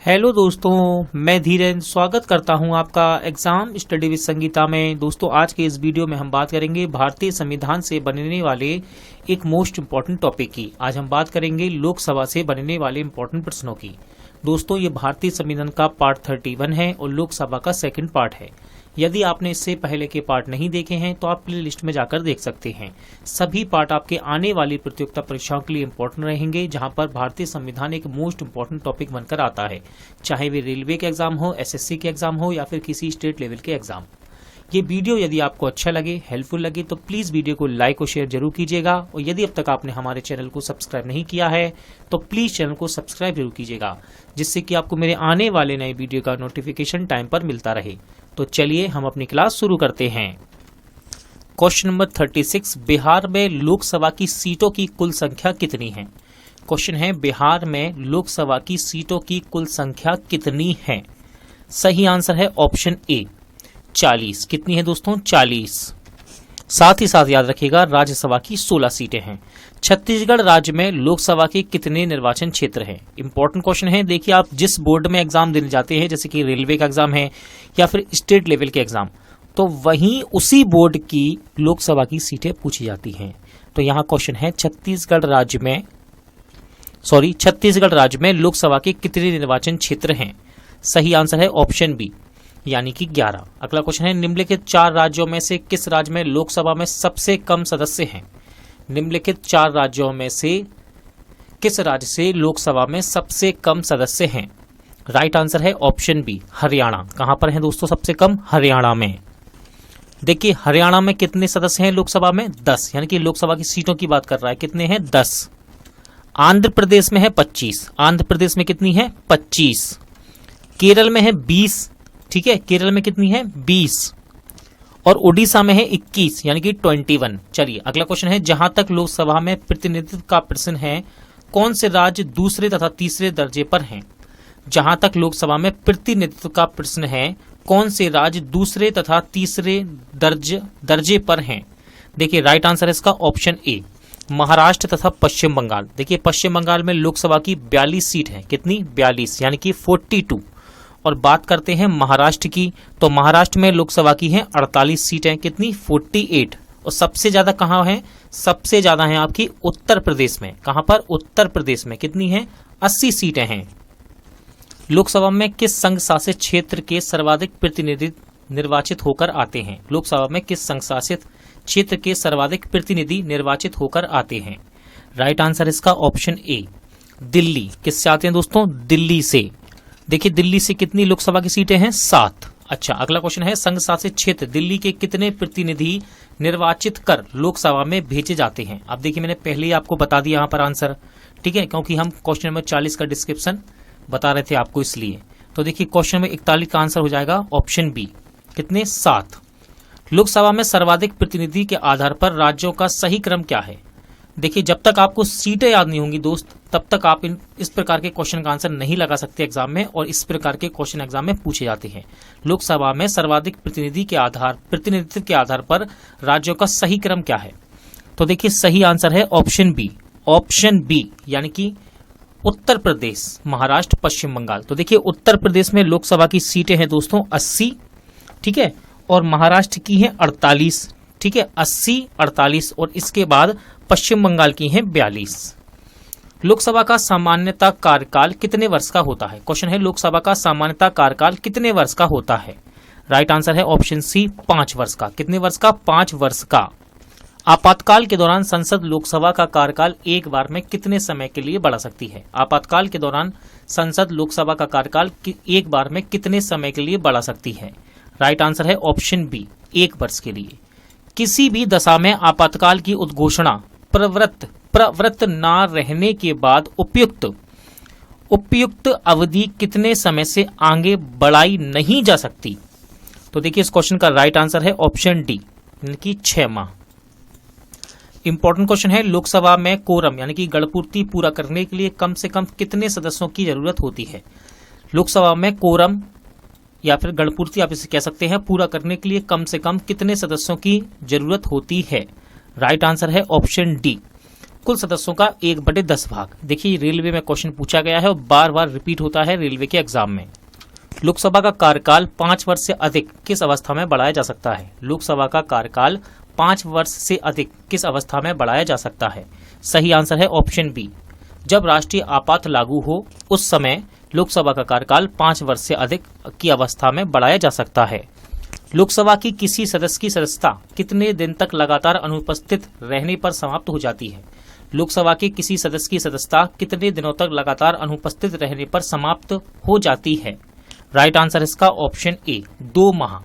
Hello दोस्तों, मैं धीरेन्द्र स्वागत करता हूं आपका एग्जाम स्टडी विद संगीता में। दोस्तों, आज के इस वीडियो में हम बात करेंगे भारतीय संविधान से बनने वाले एक मोस्ट इम्पॉर्टेंट टॉपिक की। आज हम बात करेंगे लोकसभा से बनने वाले इम्पोर्टेंट प्रश्नों की। दोस्तों, ये भारतीय संविधान का पार्ट 31 है और लोकसभा का सेकंड पार्ट है। यदि आपने इससे पहले के पार्ट नहीं देखे हैं तो आप प्ले लिस्ट में जाकर देख सकते हैं। सभी पार्ट आपके आने वाली प्रतियोगिता परीक्षाओं के लिए इंपॉर्टेंट रहेंगे, जहां पर भारतीय संविधान एक मोस्ट इंपॉर्टेंट टॉपिक बनकर आता है, चाहे वे रेलवे के एग्जाम हो, एसएससी के एग्जाम हो या फिर किसी स्टेट लेवल के एग्जाम। ये वीडियो यदि आपको अच्छा लगे, हेल्पफुल लगे तो प्लीज वीडियो को लाइक और शेयर जरूर कीजिएगा। और यदि अब तक आपने हमारे चैनल को सब्सक्राइब नहीं किया है तो प्लीज चैनल को सब्सक्राइब जरूर कीजिएगा, जिससे कि आपको मेरे आने वाले नए वीडियो का नोटिफिकेशन टाइम पर मिलता रहे। तो चलिए हम अपनी क्लास शुरू करते हैं। क्वेश्चन नंबर 36, बिहार में लोकसभा की सीटों की कुल संख्या कितनी है? क्वेश्चन है, बिहार में लोकसभा की सीटों की कुल संख्या कितनी है? सही आंसर है ऑप्शन ए 40। कितनी है दोस्तों? 40। साथ ही साथ याद रखिएगा, राज्यसभा की 16 सीटें हैं। छत्तीसगढ़ राज्य में लोकसभा के कितने निर्वाचन क्षेत्र हैं? इंपॉर्टेंट क्वेश्चन है। देखिए, आप जिस बोर्ड में एग्जाम देने जाते हैं, जैसे कि रेलवे का एग्जाम है या फिर स्टेट लेवल के एग्जाम, तो वहीं उसी बोर्ड की लोकसभा की सीटें पूछी जाती हैं। तो यहाँ क्वेश्चन है, छत्तीसगढ़ राज्य में लोकसभा के कितने निर्वाचन क्षेत्र हैं? सही आंसर है ऑप्शन बी, यानी कि 11। अगला क्वेश्चन है, निम्नलिखित 4 राज्यों में से किस राज्य में लोकसभा में सबसे कम सदस्य हैं? निम्नलिखित 4 राज्यों में से किस राज्य से लोकसभा में सबसे कम सदस्य हैं? राइट आंसर है ऑप्शन बी, हरियाणा। कहां पर है दोस्तों सबसे कम? हरियाणा में। देखिए, हरियाणा में कितने सदस्य हैं लोकसभा में? 10, यानी कि लोकसभा की सीटों की बात कर रहा है। कितने हैं? 10। आंध्र प्रदेश में है 25। आंध्र प्रदेश में कितनी है? 25। केरल में है 20। ठीक है, केरल में कितनी है? 20। और उड़ीसा में है 21, यानी कि 21। चलिए अगला क्वेश्चन है, जहां तक लोकसभा में प्रतिनिधित्व का प्रश्न है, कौन से राज्य दूसरे तथा तीसरे दर्जे पर हैं? जहां तक लोकसभा में प्रतिनिधित्व का प्रश्न है, कौन से राज्य दूसरे तथा तीसरे दर्जे पर हैं? देखिए, राइट आंसर है इसका ऑप्शन ए, महाराष्ट्र तथा पश्चिम बंगाल। देखिए, पश्चिम बंगाल में लोकसभा की 42 सीट है। कितनी? 42, यानी कि 42। और बात करते हैं महाराष्ट्र की, तो महाराष्ट्र में लोकसभा की है 48 सीटें। कितनी? 48। और सबसे ज्यादा कहां है? सबसे ज्यादा है आपकी उत्तर प्रदेश में। कहां पर? उत्तर प्रदेश में। कितनी है? 80 सीटें हैं। लोकसभा में किस संघ शासित क्षेत्र के सर्वाधिक प्रतिनिधि निर्वाचित होकर आते हैं? लोकसभा में किस संघ शासित क्षेत्र के सर्वाधिक प्रतिनिधि निर्वाचित होकर आते हैं? राइट आंसर इसका ऑप्शन ए, दिल्ली। किससे आते हैं दोस्तों? दिल्ली से। देखिए, दिल्ली से कितनी लोकसभा की सीटें हैं? 7। अच्छा, अगला क्वेश्चन है, संघ शासित क्षेत्र दिल्ली के कितने प्रतिनिधि निर्वाचित कर लोकसभा में भेजे जाते हैं? अब देखिए, मैंने पहले ही आपको बता दिया यहाँ पर आंसर, ठीक है, क्योंकि हम क्वेश्चन नंबर 40 का डिस्क्रिप्शन बता रहे थे आपको, इसलिए। तो देखिए, क्वेश्चन नंबर 41 का आंसर हो जाएगा ऑप्शन बी। कितने? 7। लोकसभा में सर्वाधिक प्रतिनिधि के आधार पर राज्यों का सही क्रम क्या है? देखिए, जब तक आपको सीटें याद नहीं होंगी दोस्त, तब तक आप इस प्रकार के क्वेश्चन का आंसर नहीं लगा सकते एग्जाम में, और इस प्रकार के क्वेश्चन एग्जाम में पूछे जाते हैं। लोकसभा में सर्वाधिक प्रतिनिधित्व के आधार पर राज्यों का सही क्रम क्या है? तो देखिए, सही आंसर है ऑप्शन बी, यानी कि उत्तर प्रदेश, महाराष्ट्र, पश्चिम बंगाल। तो देखिए, उत्तर प्रदेश में लोकसभा की सीटें हैं दोस्तों 80, ठीक है, और महाराष्ट्र की है 48, ठीक है, 80, 48, और इसके बाद पश्चिम बंगाल की है 42। लोकसभा का सामान्यतः कार्यकाल कितने वर्ष का होता है? क्वेश्चन है, लोकसभा का सामान्यतः कार्यकाल कितने वर्ष का होता है? राइट आंसर है ऑप्शन सी, 5 वर्ष का। कितने वर्ष का? 5 वर्ष का। आपातकाल के दौरान संसद लोकसभा का कार्यकाल एक बार में कितने समय के लिए बढ़ा सकती है? आपातकाल के दौरान संसद लोकसभा का कार्यकाल एक बार में कितने समय के लिए बढ़ा सकती है? राइट आंसर है ऑप्शन बी, 1 वर्ष के लिए। किसी भी दशा में आपातकाल की उद्घोषणा प्रवृत्त न रहने के बाद उपयुक्त अवधि कितने समय से आगे बढ़ाई नहीं जा सकती? तो देखिए, इस क्वेश्चन का राइट आंसर है ऑप्शन डी, यानी कि 6 माह। इंपॉर्टेंट क्वेश्चन है, लोकसभा में कोरम यानी कि गणपूर्ति पूरा करने के लिए कम से कम कितने सदस्यों की जरूरत होती है? लोकसभा में कोरम या फिर गणपूर्ति आप इसे कह सकते हैं, पूरा करने के लिए कम से कम कितने सदस्यों की जरूरत होती है? राइट आंसर है ऑप्शन डी, कुल सदस्यों का 1/10 भाग। देखिए रेलवे में क्वेश्चन पूछा गया है और बार बार रिपीट होता है रेलवे के एग्जाम में। लोकसभा का कार्यकाल 5 वर्ष से अधिक किस अवस्था में बढ़ाया जा सकता है? लोकसभा का कार्यकाल 5 वर्ष से अधिक किस अवस्था में बढ़ाया जा सकता है? सही आंसर है ऑप्शन बी, जब राष्ट्रीय आपात लागू हो उस समय लोकसभा का कार्यकाल 5 वर्ष से अधिक की अवस्था में बढ़ाया जा सकता है। लोकसभा की किसी सदस्य की सदस्यता कितने दिन तक लगातार अनुपस्थित रहने पर समाप्त हो जाती है? लोकसभा के किसी सदस्य की सदस्यता कितने दिनों तक लगातार अनुपस्थित रहने पर समाप्त हो जाती है? राइट आंसर इसका ऑप्शन ए, 2 माह।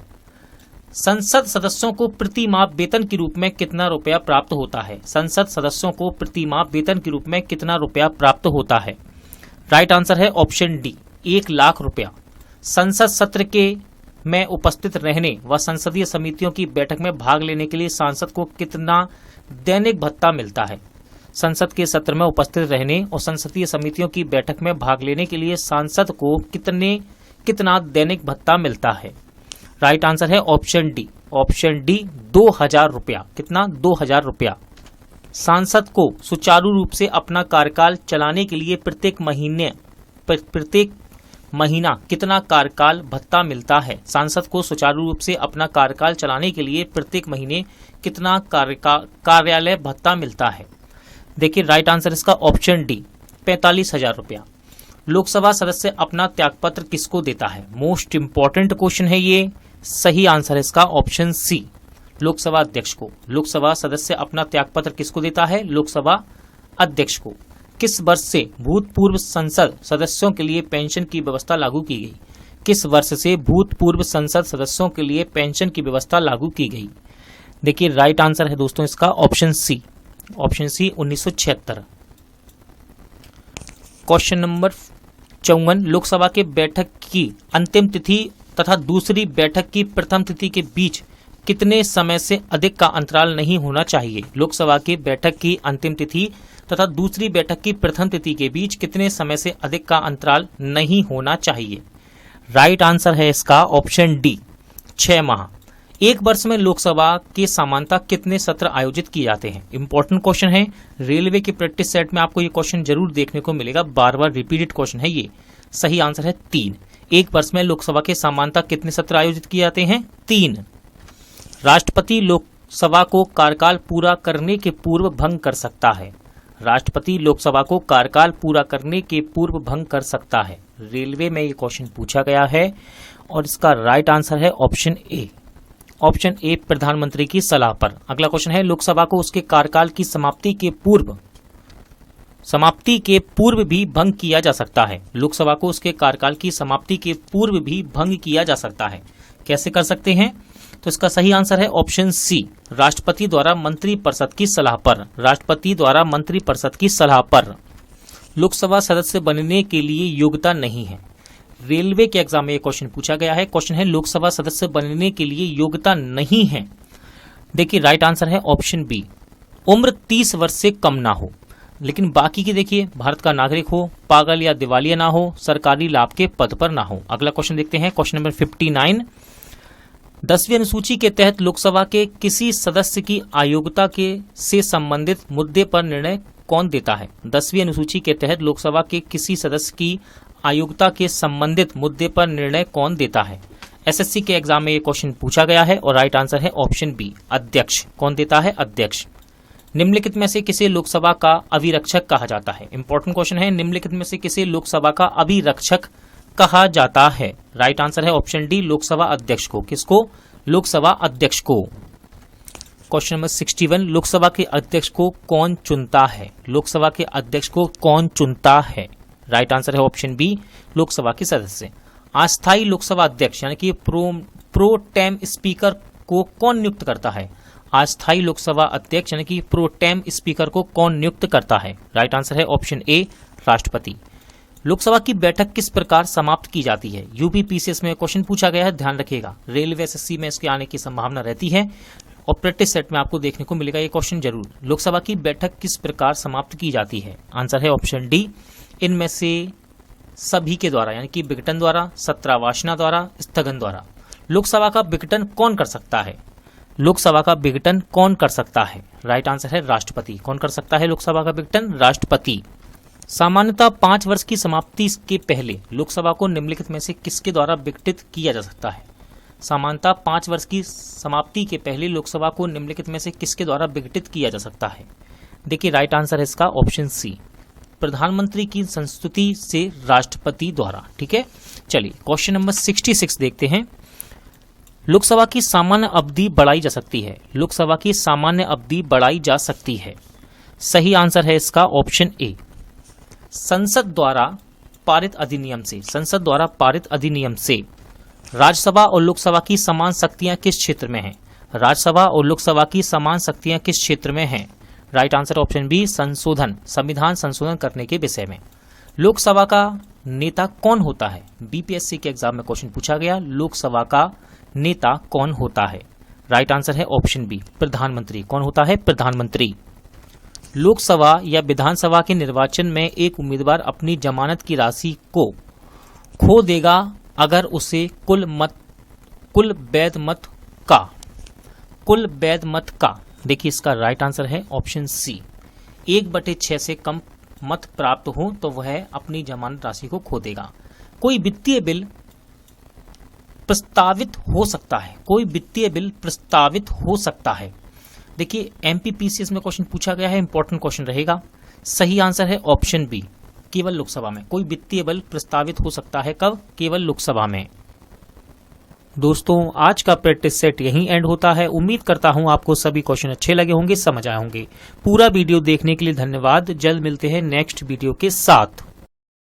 संसद सदस्यों को प्रति माह वेतन के रूप में कितना रुपया प्राप्त होता है? संसद सदस्यों को प्रति माह वेतन के रूप में कितना रुपया प्राप्त होता है? राइट आंसर है ऑप्शन डी, 1 लाख रुपया। संसद सत्र के में उपस्थित रहने व संसदीय समितियों की बैठक में भाग लेने के लिए सांसद को कितना दैनिक भत्ता मिलता है? संसद के सत्र में उपस्थित रहने और संसदीय समितियों की बैठक में भाग लेने के लिए सांसद को कितना दैनिक भत्ता मिलता है? राइट आंसर है ऑप्शन डी, 2000 रुपया। कितना? 2000 रुपया। सांसद को सुचारू रूप से अपना कार्यकाल चलाने के लिए प्रत्येक महीना कितना कार्यकाल भत्ता मिलता है? सांसद को सुचारू रूप से अपना कार्यकाल चलाने के लिए प्रत्येक महीने कितना कार्यालय भत्ता मिलता है? देखिए राइट आंसर इसका ऑप्शन डी, 45,000 रुपया। लोकसभा सदस्य अपना त्यागपत्र किसको देता है? मोस्ट इंपॉर्टेंट क्वेश्चन है ये। सही आंसर इसका ऑप्शन सी, लोकसभा अध्यक्ष को। लोकसभा सदस्य अपना त्यागपत्र किसको देता है? लोकसभा अध्यक्ष को। किस वर्ष से भूतपूर्व संसद सदस्यों के लिए पेंशन की व्यवस्था लागू की गई? किस वर्ष से भूतपूर्व संसद सदस्यों के लिए पेंशन की व्यवस्था लागू की गई? देखिए राइट आंसर है दोस्तों इसका option C, 1976। Question number 54, Lok Sabha के बैठक की अंतिम तिथि तथा दूसरी बैठक की प्रथम तिथि के बीच कितने समय से अधिक का अंतराल नहीं होना चाहिए? लोकसभा की बैठक की अंतिम तिथि तथा दूसरी बैठक की प्रथम तिथि के बीच कितने समय से अधिक का अंतराल नहीं होना चाहिए? राइट आंसर है इसका ऑप्शन डी, 6 माह। एक वर्ष में लोकसभा के सामान्यतः कितने सत्र आयोजित किए जाते हैं? इंपॉर्टेंट क्वेश्चन है, रेलवे के प्रैक्टिस सेट में आपको ये क्वेश्चन जरूर देखने को मिलेगा, बार बार रिपीटेड क्वेश्चन है ये। सही आंसर है 3। एक वर्ष में लोकसभा के सामान्यतः कितने सत्र आयोजित किए जाते हैं? 3। राष्ट्रपति लोकसभा को कार्यकाल पूरा करने के पूर्व भंग कर सकता है। राष्ट्रपति लोकसभा को कार्यकाल पूरा करने के पूर्व भंग कर सकता है। रेलवे में ये क्वेश्चन पूछा गया है और इसका राइट आंसर है ऑप्शन ए, प्रधानमंत्री की सलाह पर। अगला क्वेश्चन है, लोकसभा को उसके कार्यकाल की समाप्ति के पूर्व भी भंग किया जा सकता है। लोकसभा को उसके कार्यकाल की समाप्ति के पूर्व भी भंग किया जा सकता है। कैसे कर सकते हैं? तो इसका सही आंसर है ऑप्शन सी, राष्ट्रपति द्वारा मंत्रिपरिषद की सलाह पर। राष्ट्रपति द्वारा मंत्रिपरिषद की सलाह पर। लोकसभा सदस्य बनने के लिए योग्यता नहीं है। रेलवे के एग्जाम में ये क्वेश्चन पूछा गया है। क्वेश्चन है, लोकसभा सदस्य बनने के लिए योग्यता नहीं है। देखिए राइट आंसर है ऑप्शन बी, उम्र 30 वर्ष से कम ना हो। लेकिन बाकी की देखिए, भारत का नागरिक हो, पागल या दिवालिया ना हो, सरकारी लाभ के पद पर ना हो। अगला क्वेश्चन देखते हैं, क्वेश्चन नंबर 59, 10वीं अनुसूची के तहत लोकसभा के किसी सदस्य की अयोग्यता से संबंधित मुद्दे पर निर्णय कौन देता है? 10वीं अनुसूची के तहत लोकसभा के किसी सदस्य की अयोग्यता के संबंधित मुद्दे पर निर्णय कौन देता है? एसएससी के एग्जाम में ये क्वेश्चन पूछा गया है और राइट आंसर है ऑप्शन बी, अध्यक्ष। कौन देता है? अध्यक्ष। निम्नलिखित में से किसे लोकसभा का अभिरक्षक कहा जाता है? इंपॉर्टेंट क्वेश्चन है, निम्नलिखित में से किसे लोकसभा का अभिरक्षक कहा जाता है? राइट आंसर है ऑप्शन डी, लोकसभा अध्यक्ष को। किसको? लोकसभा अध्यक्ष को। क्वेश्चन नंबर 61, लोकसभा के अध्यक्ष को कौन चुनता है? लोकसभा के अध्यक्ष को कौन चुनता है? राइट आंसर है ऑप्शन बी, लोकसभा के सदस्य। अस्थायी लोकसभा अध्यक्ष यानी कि प्रो टेम स्पीकर को कौन नियुक्त करता है? अस्थायी लोकसभा अध्यक्ष यानी कि प्रो टेम स्पीकर को कौन नियुक्त करता है? राइट आंसर है ऑप्शन ए, राष्ट्रपति। लोकसभा की बैठक किस प्रकार समाप्त की जाती है? यूपीपीसीएस में क्वेश्चन पूछा गया है, ध्यान रखिएगा। रेलवे एसएससी में इसके आने की संभावना रहती है और प्रैक्टिस सेट में आपको देखने को मिलेगा ये क्वेश्चन जरूर। लोकसभा की बैठक किस प्रकार समाप्त की जाती है? आंसर है ऑप्शन डी, इनमें से सभी के द्वारा यानी कि विघटन द्वारा, सत्रावसाना द्वारा, स्थगन द्वारा। लोकसभा का विघटन कौन कर सकता है? लोकसभा का विघटन कौन कर सकता है? राइट आंसर है राष्ट्रपति। कौन कर सकता है लोकसभा का विघटन? राष्ट्रपति। सामान्यतः 5 वर्ष की समाप्ति के पहले लोकसभा को निम्नलिखित में से किसके द्वारा विघटित किया जा सकता है? सामान्यतः 5 वर्ष की समाप्ति के पहले लोकसभा को निम्नलिखित में से किसके द्वारा विघटित किया जा सकता है? देखिए राइट आंसर है इसका ऑप्शन सी, प्रधानमंत्री की संस्तुति से राष्ट्रपति द्वारा। ठीक है, चलिए क्वेश्चन नंबर 66 देखते हैं। लोकसभा की सामान्य अवधि बढ़ाई जा सकती है। लोकसभा की सामान्य अवधि बढ़ाई जा सकती है। सही आंसर है इसका ऑप्शन ए, संसद द्वारा पारित अधिनियम से। संसद द्वारा पारित अधिनियम से। राज्यसभा और लोकसभा की समान शक्तियां किस क्षेत्र में हैं? राज्यसभा और लोकसभा की समान शक्तियां किस क्षेत्र में हैं? राइट आंसर ऑप्शन बी, संशोधन, संविधान संशोधन करने के विषय में। लोकसभा का नेता कौन होता है? बीपीएससी के एग्जाम में क्वेश्चन पूछा गया, लोकसभा का नेता कौन होता है? राइट आंसर है ऑप्शन बी, प्रधानमंत्री। कौन होता है? प्रधानमंत्री। लोकसभा या विधानसभा के निर्वाचन में एक उम्मीदवार अपनी जमानत की राशि को खो देगा अगर उसे कुल वैध मत का देखिए इसका राइट आंसर है ऑप्शन सी, 1/6 से कम मत प्राप्त हो तो वह अपनी जमानत राशि को खो देगा। कोई वित्तीय बिल प्रस्तावित हो सकता है। कोई वित्तीय बिल प्रस्तावित हो सकता है। देखिए एमपीपीसीएस में क्वेश्चन पूछा गया है, इंपॉर्टेंट क्वेश्चन रहेगा। सही आंसर है ऑप्शन बी, केवल लोकसभा में। कोई वित्तीय बिल प्रस्तावित हो सकता है कब? केवल लोकसभा में। दोस्तों आज का प्रैक्टिस सेट यहीं एंड होता है। उम्मीद करता हूं आपको सभी क्वेश्चन अच्छे लगे होंगे, समझ आए होंगे। पूरा वीडियो देखने के लिए धन्यवाद। जल्द मिलते हैं नेक्स्ट वीडियो के साथ।